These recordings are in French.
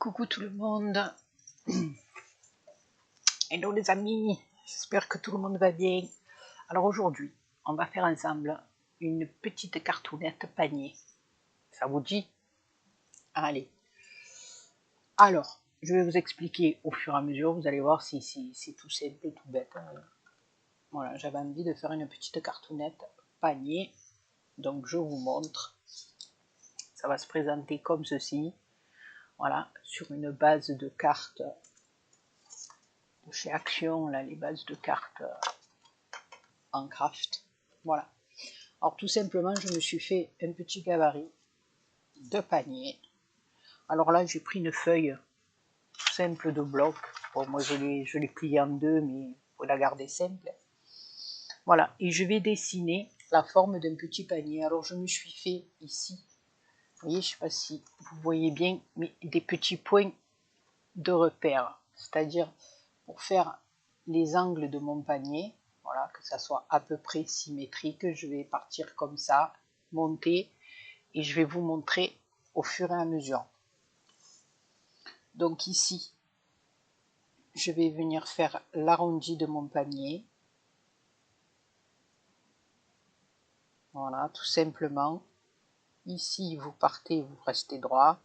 Coucou tout le monde, hello les amis, j'espère que tout le monde va bien. Alors aujourd'hui, on va faire ensemble une petite cartoonette panier. Ça vous dit? Allez. Alors, je vais vous expliquer au fur et à mesure, vous allez voir si c'est tout simple et tout bête. Voilà, j'avais envie de faire une petite cartoonette panier, donc je vous montre. Ça va se présenter comme ceci. Voilà, sur une base de cartes de chez Action, là, les bases de cartes en craft. Voilà. Alors tout simplement, je me suis fait un petit gabarit de panier. Alors là, j'ai pris une feuille simple de bloc. Bon, moi, je l'ai pliée en deux, mais il faut la garder simple. Voilà, et je vais dessiner la forme d'un petit panier. Alors je me suis fait ici, vous voyez, je ne sais pas si vous voyez bien, mais des petits points de repère. C'est-à-dire pour faire les angles de mon panier, voilà, que ça soit à peu près symétrique, je vais partir comme ça, monter, et je vais vous montrer au fur et à mesure. Donc ici, je vais venir faire l'arrondi de mon panier. Voilà, tout simplement. Ici, vous partez, vous restez droit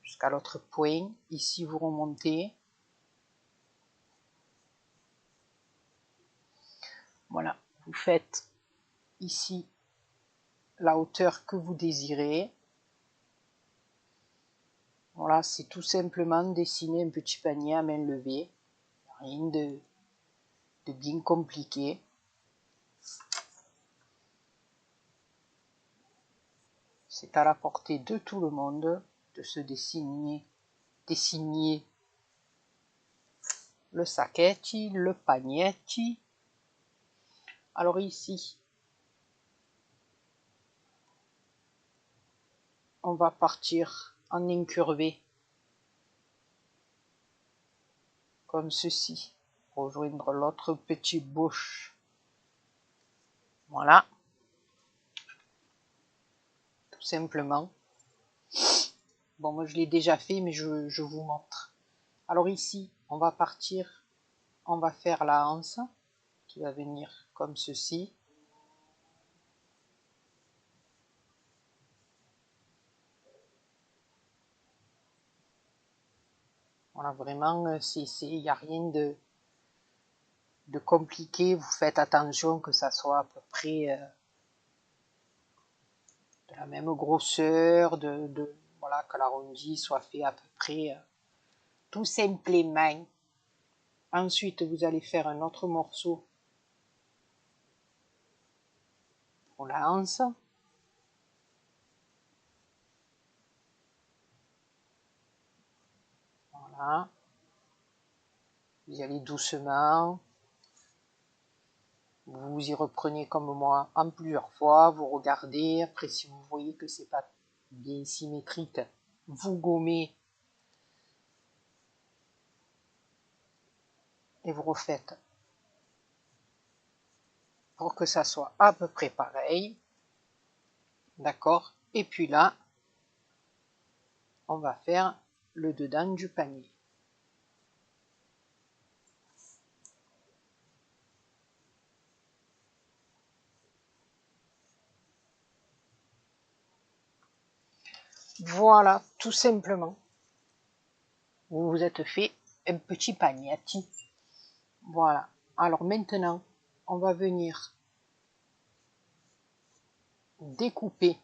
jusqu'à l'autre point. Ici, vous remontez. Voilà, vous faites ici la hauteur que vous désirez. Voilà, c'est tout simplement dessiner un petit panier à main levée. Rien de bien compliqué. C'est à la portée de tout le monde de se dessiner le sacchetti, le pagnetti. Alors ici, on va partir en incurvé, comme ceci, rejoindre l'autre petite bouche. Voilà, tout simplement. Bon, moi je l'ai déjà fait, mais je vous montre. Alors ici, on va partir, on va faire la anse, qui va venir comme ceci. Voilà, vraiment, il n'y a rien de compliqué. Vous faites attention que ça soit à peu près de la même grosseur, voilà, que l'arrondi soit fait à peu près tout simplement. Ensuite, vous allez faire un autre morceau pour la hanse. Voilà. Vous y allez doucement. Vous y reprenez comme moi en plusieurs fois. Vous regardez. Après, si vous voyez que c'est pas bien symétrique, vous gommez et vous refaites pour que ça soit à peu près pareil. D'accord? Et puis là, on va faire le dedans du panier. Voilà, tout simplement. Vous vous êtes fait un petit pagnetti. Voilà. Alors maintenant, on va venir découper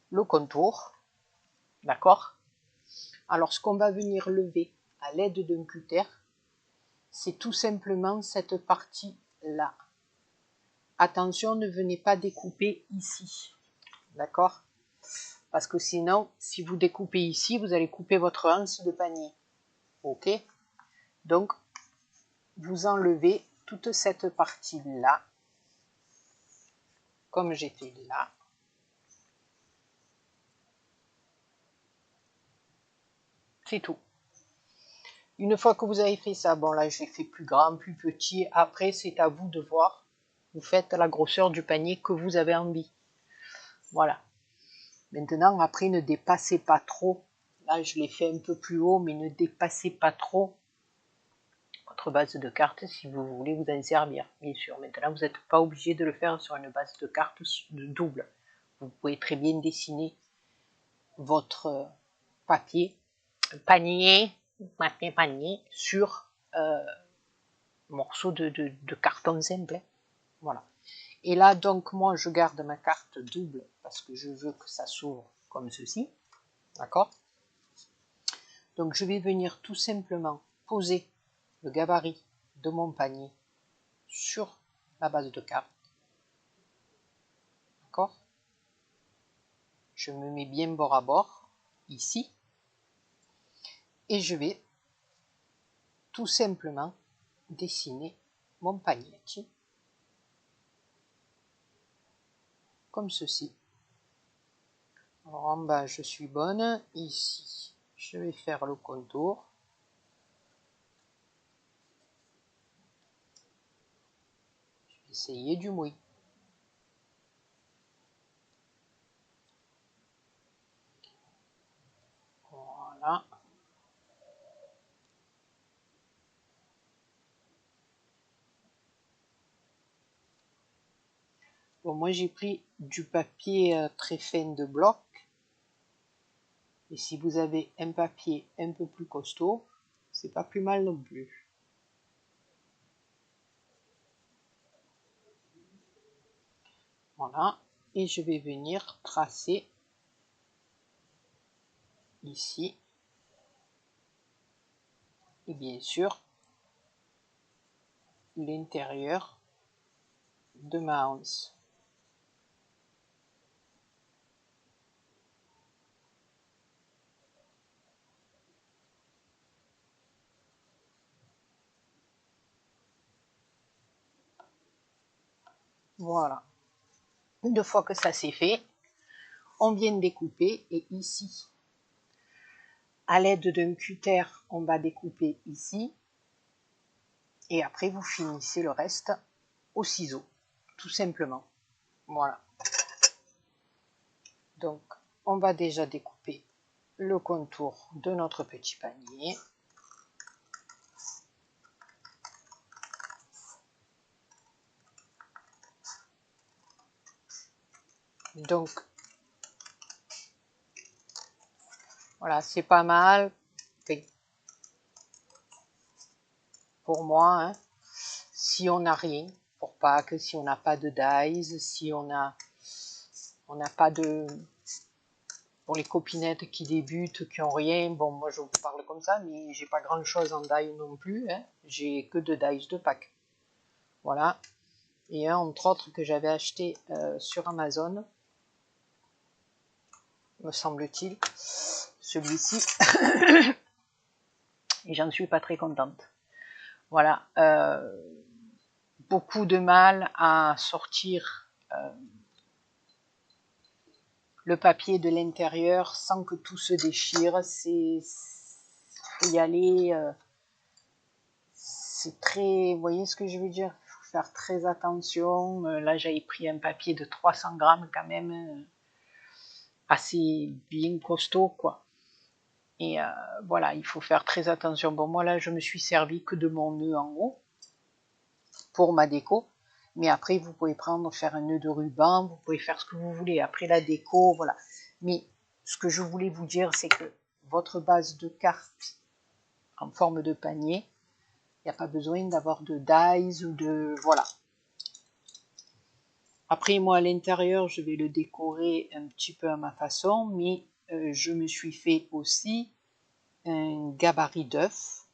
le contour. D'accord? Alors, ce qu'on va venir lever à l'aide d'un cutter, c'est tout simplement cette partie-là. Attention, ne venez pas découper ici. D'accord? Parce que sinon, si vous découpez ici, vous allez couper votre anse de panier. Ok? Donc, vous enlevez toute cette partie-là, comme j'ai fait là. C'est tout. Une fois que vous avez fait ça, bon là je l'ai fait plus grand, plus petit, après c'est à vous de voir. Vous faites la grosseur du panier que vous avez envie. Voilà. Maintenant, après, ne dépassez pas trop. Là, je l'ai fait un peu plus haut, mais ne dépassez pas trop votre base de cartes si vous voulez vous en servir, bien sûr. Maintenant, vous n'êtes pas obligé de le faire sur une base de cartes double. Vous pouvez très bien dessiner votre panier sur morceau de carton simple. Voilà. Et là, donc, moi, je garde ma carte double parce que je veux que ça s'ouvre comme ceci. D'accord? Donc, je vais venir tout simplement poser le gabarit de mon panier sur la base de carte. D'accord? Je me mets bien bord à bord, ici. Et je vais tout simplement dessiner mon panier. Comme ceci. Alors en bas, je suis bonne. Ici, je vais faire le contour. Je vais essayer du mouille. Voilà. Bon, moi j'ai pris du papier très fin de bloc. Et si vous avez un papier un peu plus costaud, c'est pas plus mal non plus. Voilà. Et je vais venir tracer ici. Et bien sûr, l'intérieur de ma hanse. Voilà. Une fois que ça c'est fait, on vient découper et ici, à l'aide d'un cutter, on va découper ici et après vous finissez le reste au ciseau, tout simplement. Voilà. Donc, on va déjà découper le contour de notre petit panier. Donc, voilà, c'est pas mal. Pour moi, hein, si on n'a rien, pour Pâques, si on n'a pas de dies, si on n'a pas de... Pour les copinettes qui débutent, qui ont rien, bon, moi je vous parle comme ça, mais j'ai pas grand chose en die non plus, hein. J'ai que de dies de Pâques. Voilà. Et un, entre autres, que j'avais acheté sur Amazon, me semble-t-il, celui-ci, et j'en suis pas très contente. Voilà. Beaucoup de mal à sortir le papier de l'intérieur sans que tout se déchire. Faut y aller. C'est très, vous voyez ce que je veux dire? Il faut faire très attention. Là, j'avais pris un papier de 300 grammes quand même, assez bien costaud, quoi. Et voilà, il faut faire très attention. Bon, moi là, je me suis servi que de mon nœud en haut pour ma déco. Mais après, vous pouvez faire un nœud de ruban, vous pouvez faire ce que vous voulez. Après la déco, voilà. Mais ce que je voulais vous dire, c'est que votre base de cartes en forme de panier, il n'y a pas besoin d'avoir de dies ou de... Voilà. Après, moi, à l'intérieur, je vais le décorer un petit peu à ma façon, mais je me suis fait aussi un gabarit d'œuf,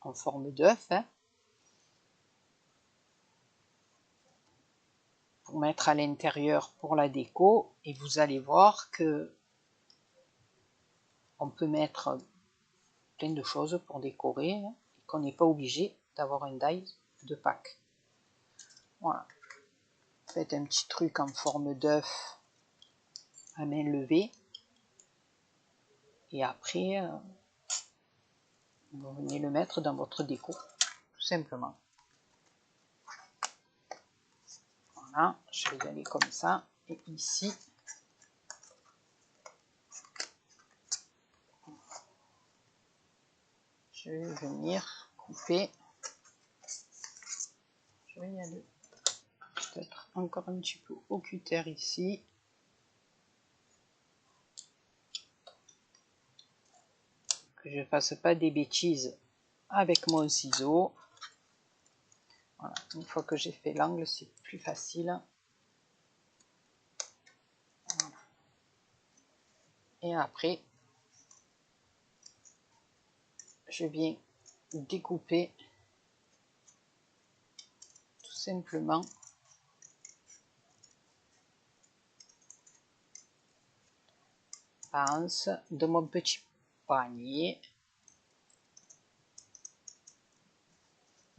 en forme d'œuf, hein, pour mettre à l'intérieur pour la déco, et vous allez voir que on peut mettre plein de choses pour décorer, hein, et qu'on n'est pas obligé d'avoir un die de Pâques. Voilà. Faites un petit truc en forme d'œuf à main levée, et après, vous venez le mettre dans votre déco, tout simplement. Voilà, je vais y aller comme ça, et ici, je vais venir couper. Je vais y aller peut-être encore un petit peu au cutter ici. Que je ne fasse pas des bêtises avec mon ciseau. Voilà, une fois que j'ai fait l'angle, c'est plus facile. Voilà. Et après, je viens découper tout simplement l'anse de mon petit panier.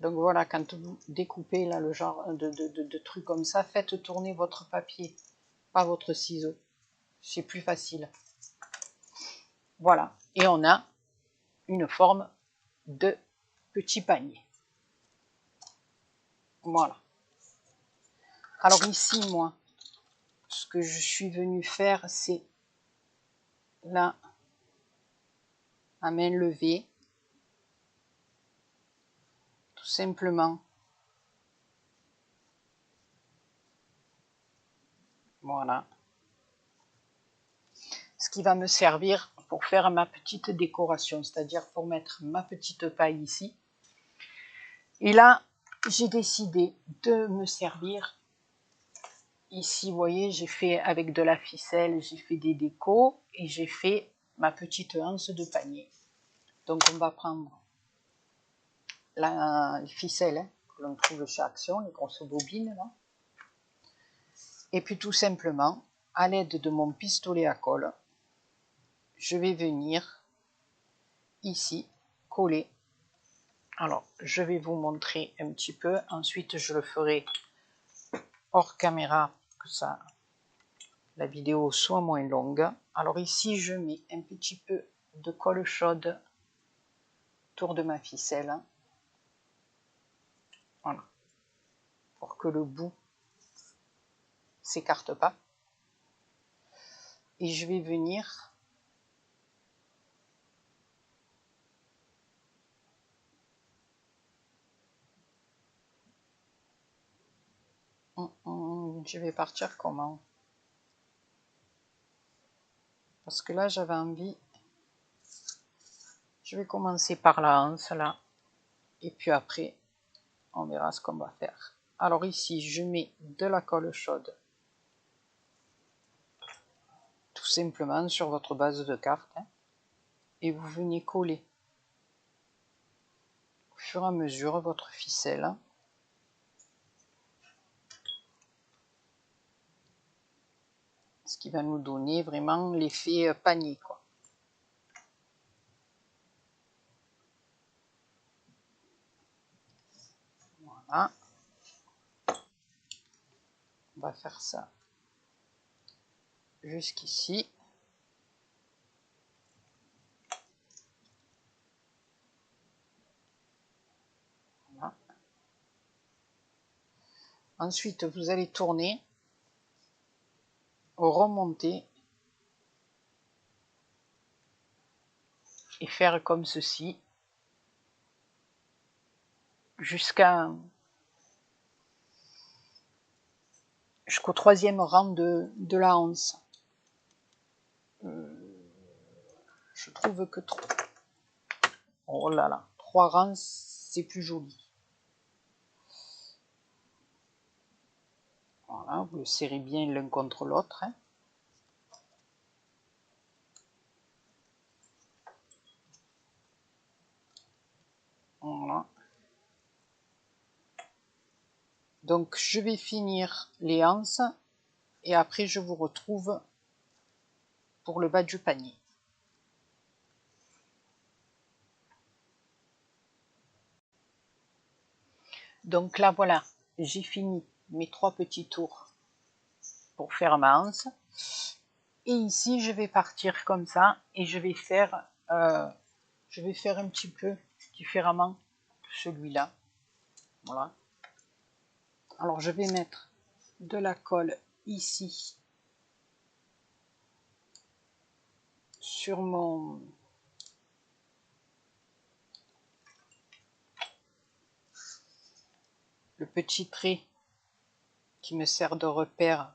Donc voilà, quand vous découpez là le genre de trucs comme ça, faites tourner votre papier, pas votre ciseau. C'est plus facile. Voilà, et on a une forme de petit panier. Voilà. Alors ici, moi, ce que je suis venue faire, c'est là, à main levée, tout simplement. Voilà. Ce qui va me servir pour faire ma petite décoration, c'est-à-dire pour mettre ma petite paille ici. Et là, j'ai décidé de me servir. Ici, vous voyez, j'ai fait avec de la ficelle, j'ai fait des décos et j'ai fait ma petite anse de panier. Donc, on va prendre les ficelles hein, que l'on trouve chez Action, les grosses bobines. Là. Et puis, tout simplement, à l'aide de mon pistolet à colle, je vais venir ici coller. Alors, je vais vous montrer un petit peu. Ensuite, je le ferai hors caméra, que ça, la vidéo soit moins longue. Alors ici, je mets un petit peu de colle chaude autour de ma ficelle. Voilà. Pour que le bout s'écarte pas. Et je vais venir je vais partir comment? Parce que là, j'avais envie. Je vais commencer par la hanse là. Et puis après, on verra ce qu'on va faire. Alors ici, je mets de la colle chaude. Tout simplement sur votre base de carte. Hein, et vous venez coller au fur et à mesure votre ficelle. Ce qui va nous donner vraiment l'effet panier, quoi. Voilà. On va faire ça jusqu'ici. Voilà. Ensuite, vous allez tourner, remonter et faire comme ceci jusqu'au troisième rang de la hanse. Je trouve que oh là là, 3 rangs, c'est plus joli. Voilà, vous le serrez bien l'un contre l'autre. Hein. Voilà. Donc, je vais finir les anses et après, je vous retrouve pour le bas du panier. Donc là, voilà, j'ai fini mes 3 petits tours pour faire ma hanse. Et ici, je vais partir comme ça et je vais faire un petit peu différemment celui-là. Voilà. Alors, je vais mettre de la colle ici sur mon le petit trait qui me sert de repère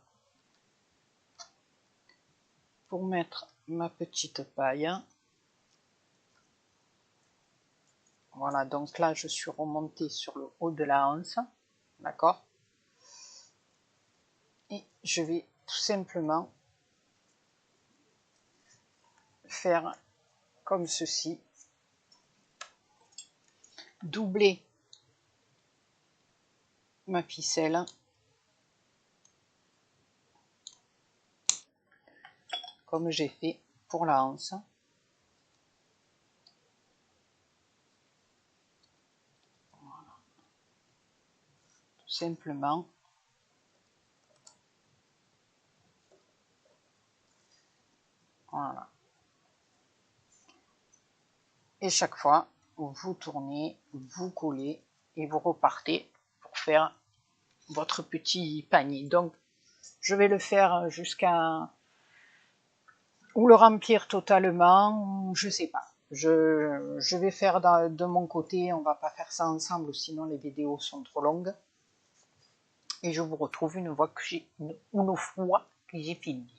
pour mettre ma petite paille. Voilà, donc là je suis remontée sur le haut de la hanse, d'accord? Et je vais tout simplement faire comme ceci, doubler ma ficelle comme j'ai fait pour la hanse. Voilà. Tout simplement. Voilà. Et chaque fois, vous tournez, vous collez et vous repartez pour faire votre petit panier. Donc, je vais le faire jusqu'à... ou le remplir totalement, je sais pas. Je vais faire de mon côté, on va pas faire ça ensemble, sinon les vidéos sont trop longues. Et je vous retrouve une fois que j'ai fini.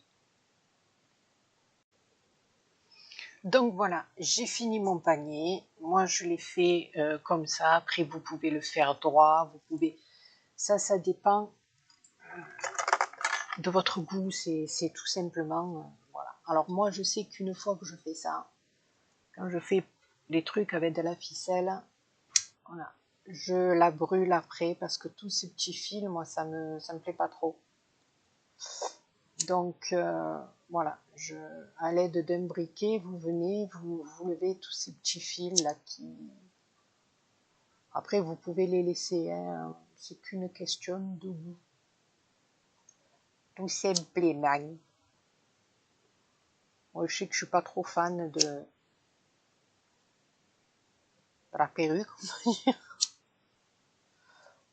Donc voilà, j'ai fini mon panier. Moi, je l'ai fait comme ça. Après, vous pouvez le faire droit. Vous pouvez... Ça dépend de votre goût. C'est tout simplement... voilà. Alors moi, je sais qu'une fois que je fais ça, quand je fais des trucs avec de la ficelle, voilà, je la brûle après parce que tous ces petits fils, moi, ça me plaît pas trop. Donc voilà, à l'aide d'un briquet, vous venez, vous levez tous ces petits fils là qui... Après, vous pouvez les laisser, hein, c'est qu'une question de goût. Tout simplement. Moi, je sais que je suis pas trop fan de la perruque, on va dire.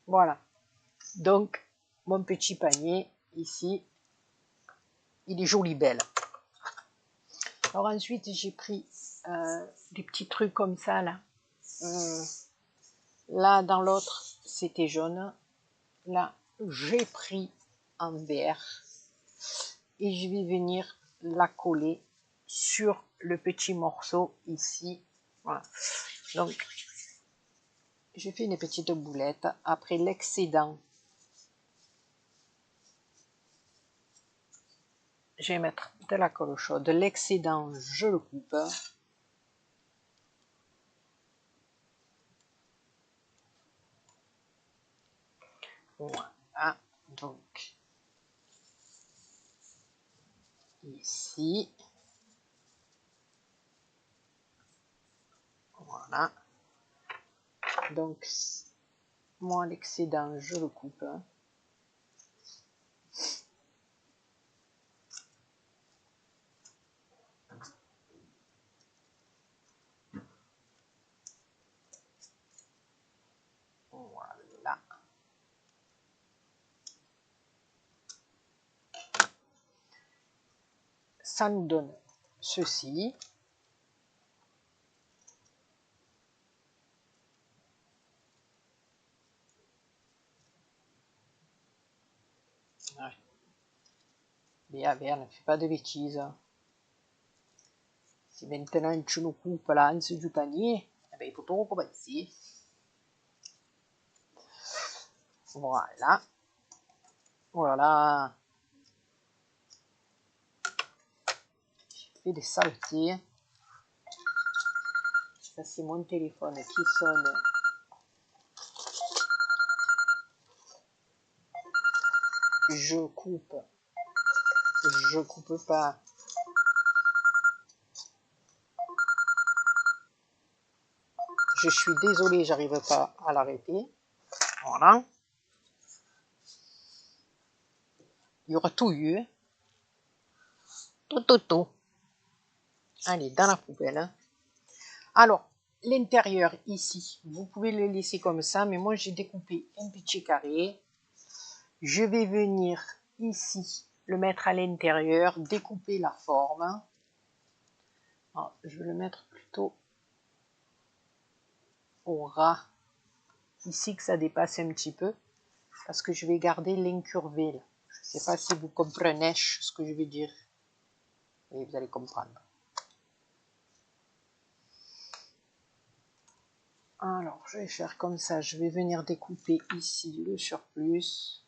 Voilà. Donc, mon petit panier, ici, il est joli belle. Alors ensuite, j'ai pris des petits trucs comme ça, là. Là, dans l'autre, c'était jaune. Là, j'ai pris en vert. Et je vais venir la coller sur le petit morceau ici. Voilà. Donc, j'ai fait une petite boulette. Après l'excédent, je vais mettre de la colle chaude. L'excédent, je le coupe. Voilà. Donc, ici. Voilà. Donc, moi, l'excédent, je le coupe. Voilà. Ça nous donne ceci. Ouais. Bien, ne fais pas de bêtises. Si maintenant tu nous coupes là en dessous du panier, eh ben, il faut tout recommencer. Voilà. Voilà. J'ai fait des saletés. Ça, c'est mon téléphone qui sonne. Je coupe. Je coupe pas. Je suis désolée, j'arrive pas à l'arrêter. Voilà. Il y aura tout eu. Tout. Allez, dans la poubelle. Alors, l'intérieur ici, vous pouvez le laisser comme ça, mais moi j'ai découpé un petit carré. Je vais venir ici, le mettre à l'intérieur, découper la forme. Alors, je vais le mettre plutôt au ras, ici que ça dépasse un petit peu. parce que je vais garder l'incurvé là. Je ne sais pas si vous comprenez ce que je vais dire. Oui, vous allez comprendre. Alors, je vais faire comme ça. Je vais venir découper ici le surplus.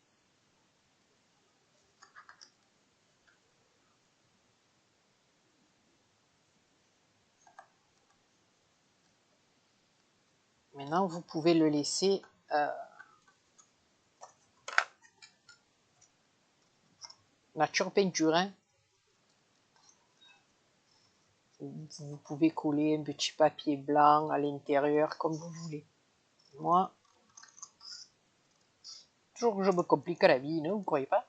Maintenant, vous pouvez le laisser nature peinture. Hein. Vous pouvez coller un petit papier blanc à l'intérieur comme vous voulez. Moi, toujours que je me complique la vie, non, vous ne croyez pas?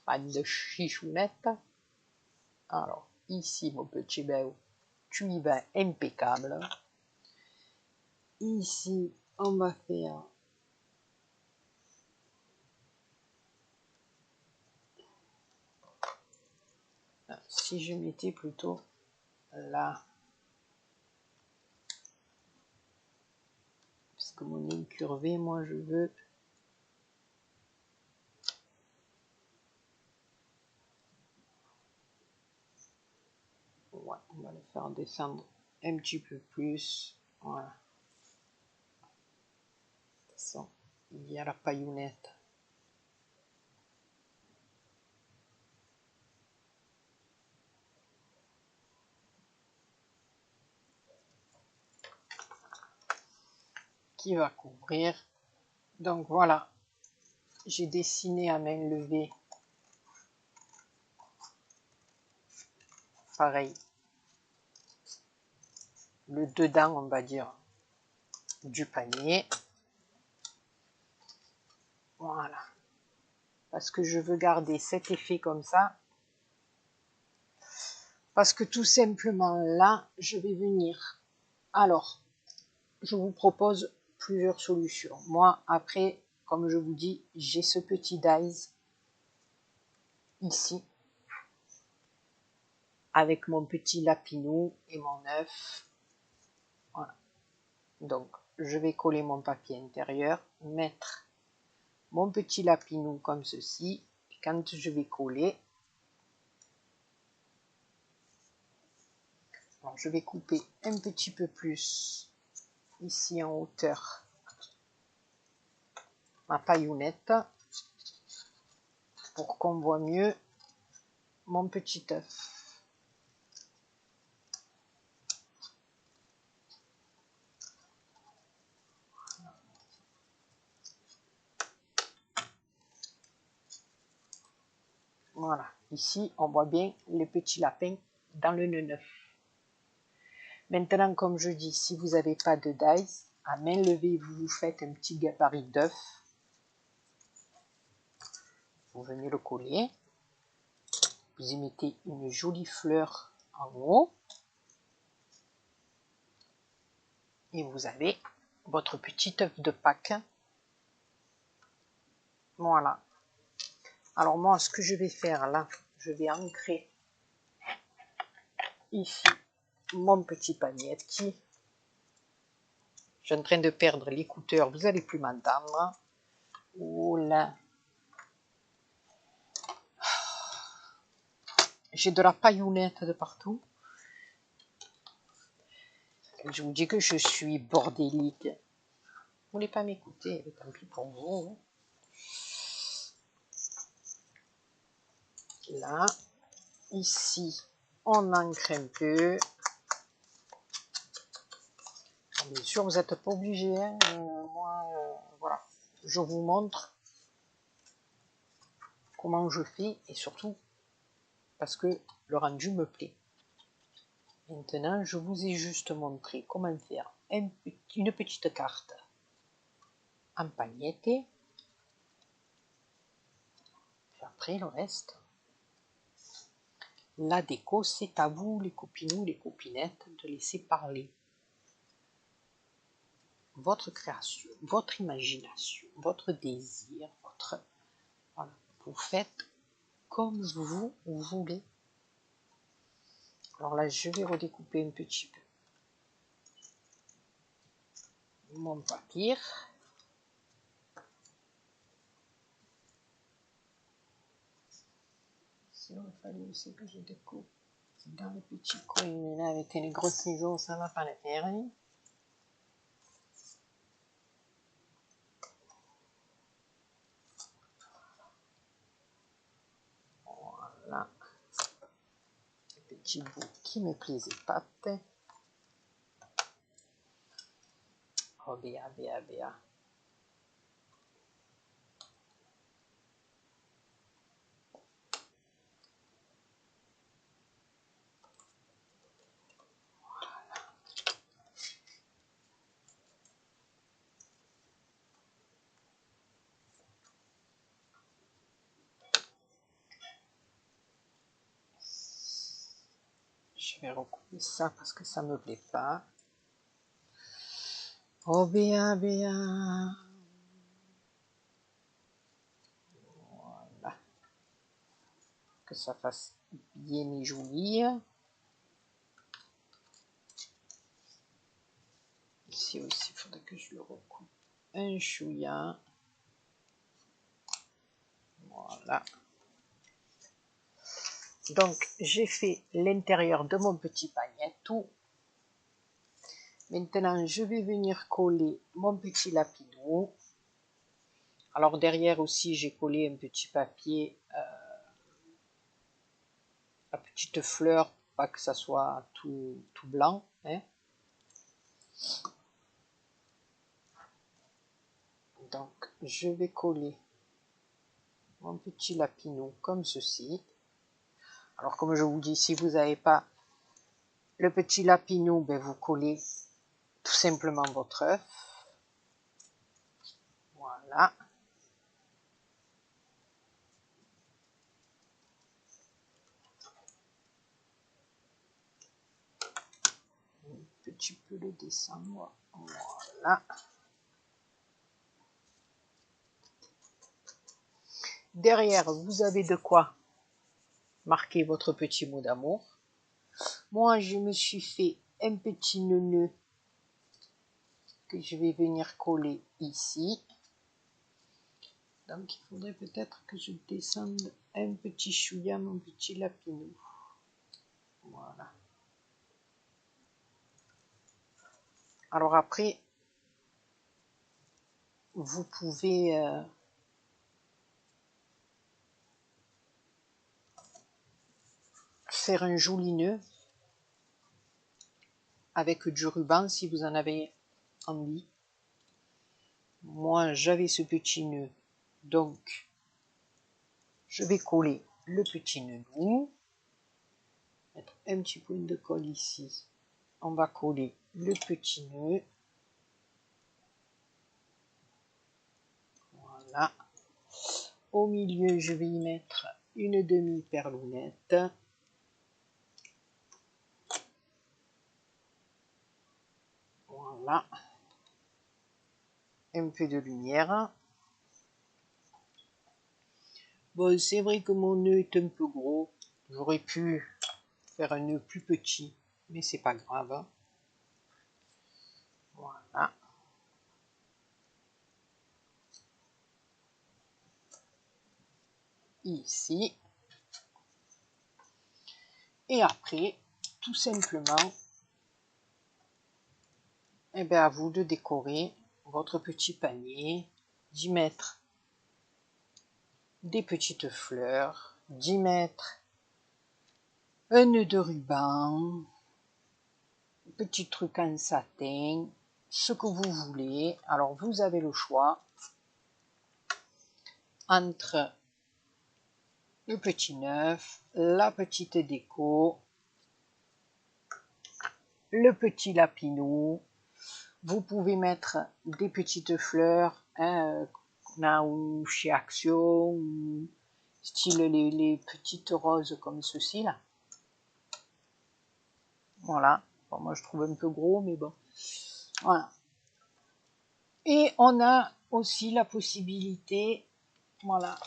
Fan de chichounette. Alors, ici, mon petit Béo, tu y vas impeccable. Ici, on va faire si je mettais plutôt là, parce que mon incurvé, moi je veux ouais, on va le faire descendre un petit peu plus, voilà. De toute façon, il y a la paillounette. Qui va couvrir. Donc voilà, j'ai dessiné à main levée, pareil, le dedans, on va dire, du panier. Voilà. Parce que je veux garder cet effet comme ça. Parce que tout simplement là, je vais venir. Alors, je vous propose plusieurs solutions. Moi, après, comme je vous dis, j'ai ce petit dies ici avec mon petit lapinou et mon œuf. Voilà. Donc, je vais coller mon papier intérieur, mettre mon petit lapinou comme ceci. Et quand je vais coller, alors je vais couper un petit peu plus ici en hauteur ma paillounette pour qu'on voit mieux mon petit œuf. Voilà, ici on voit bien les petits lapins dans le nœud neuf. Maintenant, comme je dis, si vous n'avez pas de dies, à main levée, vous vous faites un petit gabarit d'œuf. Vous venez le coller. Vous y mettez une jolie fleur en haut. Et vous avez votre petit œuf de Pâques. Voilà. Alors moi, ce que je vais faire là, je vais ancrer ici mon petit panier qui... Je suis en train de perdre l'écouteur, vous n'allez plus m'entendre. Oh là. J'ai de la paillounette de partout. Je vous dis que je suis bordélique. Vous ne voulez pas m'écouter, tant pis pour vous. Là, ici, on ancre un peu. Bien sûr, vous n'êtes pas obligé. Hein. Moi, voilà. Je vous montre comment je fais et surtout parce que le rendu me plaît. Maintenant, je vous ai juste montré comment faire une petite carte empagnetée. Après, le reste, la déco, c'est à vous, les copinous, les copinettes, de laisser parler votre création, votre imagination, votre désir, votre... Voilà. Vous faites comme vous voulez. Alors là, je vais redécouper un petit peu. mon papyr. Sinon, il fallait aussi que je découpe dans le petit coin, mais là, avec les gros ciseaux, ça va pas le faire. Hein. Voilà. Le petit bout qui me plaisait pas. Oh, bien, bien, bien. Je vais recouper ça parce que ça me plaît pas. Oh bien, bien. Voilà. Que ça fasse bien et joli. Ici aussi, il faudrait que je le recoupe un chouïa. Voilà. Donc, j'ai fait l'intérieur de mon petit panier, tout. Maintenant, je vais venir coller mon petit lapinou. Alors, derrière aussi, j'ai collé un petit papier à petite fleur, pas que ça soit tout blanc. Hein. Donc, je vais coller mon petit lapinou comme ceci. Alors, comme je vous dis, si vous n'avez pas le petit lapinou, ben, vous collez tout simplement votre œuf. Voilà. Un petit peu le descendre. Voilà. Derrière, vous avez de quoi marquer votre petit mot d'amour. Moi, je me suis fait un petit nœud que je vais venir coller ici. Donc, il faudrait peut-être que je descende un petit chouïa, mon petit lapinou. Voilà. Alors après, vous pouvez faire un joli nœud avec du ruban si vous en avez envie. Moi, j'avais ce petit nœud, donc je vais coller le petit nœud doux, mettre un petit point de colle ici. On va coller le petit nœud. Voilà. Au milieu, je vais y mettre une demi-perlounette. Voilà. Un peu de lumière. Bon, c'est vrai que mon nœud est un peu gros. J'aurais pu faire un nœud plus petit, mais c'est pas grave. Voilà. Ici. Et après, tout simplement, eh bien, à vous de décorer votre petit panier, d'y mettre des petites fleurs, d'y mettre un nœud de ruban, un petit truc en satin, ce que vous voulez. Alors, vous avez le choix entre le petit neuf, la petite déco, le petit lapinou. Vous pouvez mettre des petites fleurs hein, qu'on a ou chez Action, ou style les petites roses comme ceci là. Voilà. Bon, moi je trouve un peu gros, mais bon. Voilà. Et on a aussi la possibilité, voilà,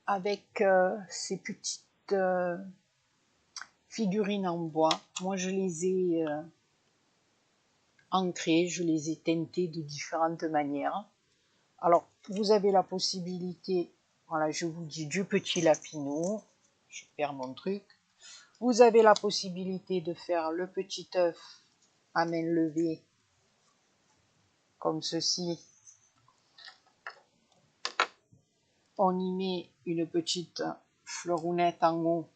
avec ces petites figurines en bois. Moi je les ai ancrés, je les ai teintés de différentes manières. Alors, vous avez la possibilité, voilà, je vous dis du petit lapinou, je perds mon truc. Vous avez la possibilité de faire le petit œuf à main levée, comme ceci. On y met une petite fleurounette en haut.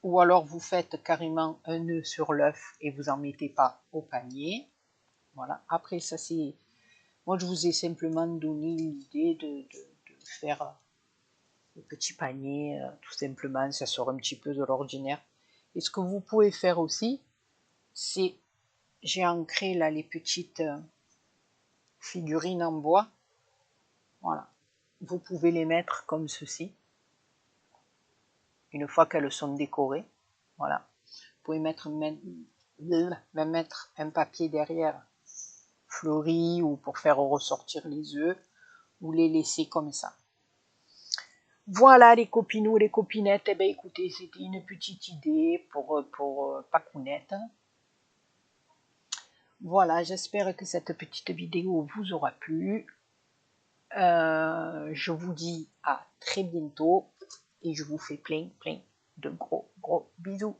Ou alors vous faites carrément un nœud sur l'œuf et vous n'en mettez pas au panier. Voilà. Après, ça c'est... Moi, je vous ai simplement donné l'idée de faire le petit panier, tout simplement. Ça sort un petit peu de l'ordinaire. Et ce que vous pouvez faire aussi, c'est... J'ai ancré là les petites figurines en bois. Voilà. Vous pouvez les mettre comme ceci. Une fois qu'elles sont décorées. Voilà. Vous pouvez même mettre un papier derrière fleuri ou pour faire ressortir les œufs ou les laisser comme ça. Voilà les copinous, les copinettes, eh bien écoutez, c'était une petite idée pour Pacounette. Voilà, j'espère que cette petite vidéo vous aura plu. Je vous dis à très bientôt et je vous fais plein de gros bisous.